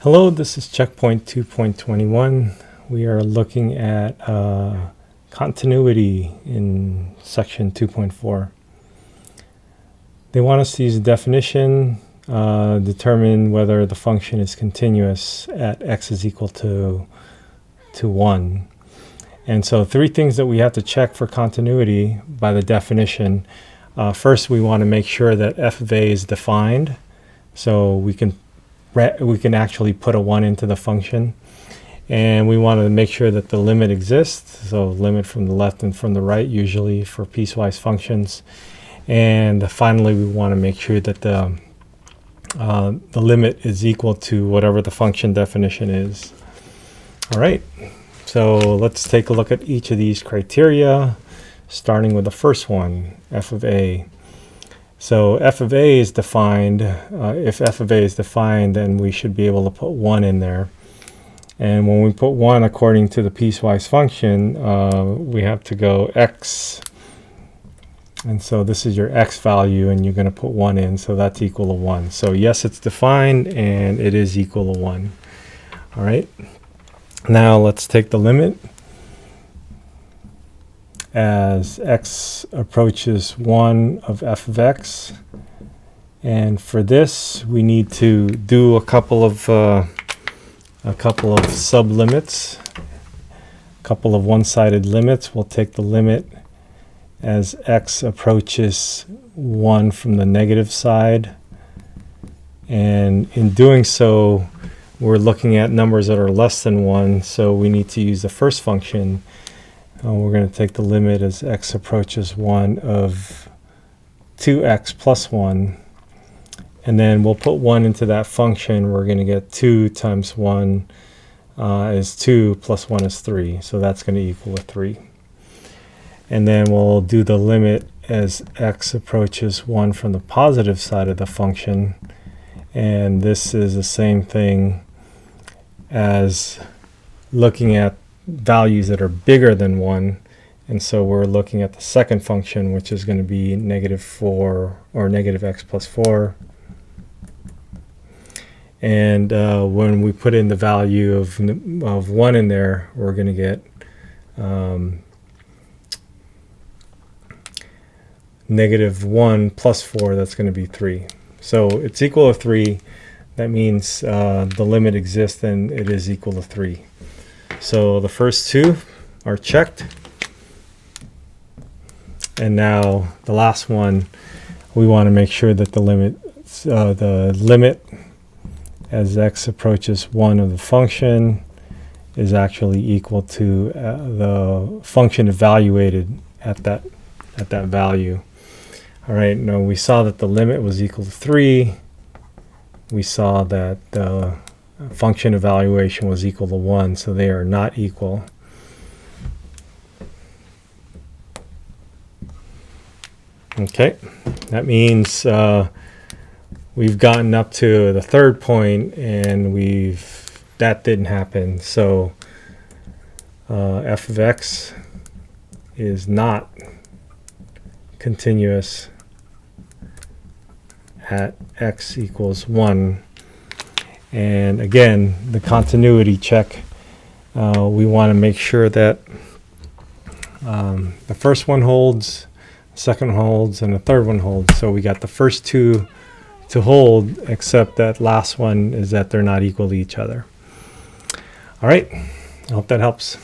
Hello, this is checkpoint 2.21. We are looking at continuity in section 2.4. They want us to use a definition, determine whether the function is continuous at x is equal to 1. And so three things that we have to check for continuity by the definition. First, we want to make sure that f of a is defined, so we can actually put a 1 into the function. And we want to make sure that the limit exists, so limit from the left and from the right, usually for piecewise functions. And finally, we want to make sure that the limit is equal to whatever the function definition is. All right, so let's take a look at each of these criteria, starting with the first one, f of a. So f of a is defined. If f of a is defined, then we should be able to put 1 in there. And when we put 1 according to the piecewise function, we have to go x. And so this is your x value, and you're going to put 1 in, so that's equal to 1. So yes, it's defined, and it is equal to 1. All right. Now let's take the limit as x approaches 1 of f of x. And for this, we need to do a couple of sublimits, a couple of one-sided limits. We'll take the limit as x approaches 1 from the negative side. And in doing so, we're looking at numbers that are less than 1, so we need to use the first function. We're going to take the limit as x approaches 1 of 2x plus 1. And then we'll put 1 into that function. We're going to get 2 times 1 is 2 plus 1 is 3. So that's going to equal to 3. And then we'll do the limit as x approaches 1 from the positive side of the function. And this is the same thing as looking at values that are bigger than 1. And so we're looking at the second function, which is going to be negative 4 or negative x plus 4. And when we put in the value of 1 in there, we're going to get negative 1 plus 4, that's going to be 3. So it's equal to 3. That means the limit exists and it is equal to 3. So the first two are checked. And now the last one, we want to make sure that the limit as x approaches 1 of the function is actually equal to the function evaluated at that value. All right, now we saw that the limit was equal to 3. We saw that the function evaluation was equal to 1, so they are not equal. Okay, that means we've gotten up to the third point, and that didn't happen. So f of x is not continuous at x equals 1. And again, the continuity check, we want to make sure that the first one holds, the second holds, and the third one holds. So we got the first two to hold, except that last one is that they're not equal to each other. All right, I hope that helps.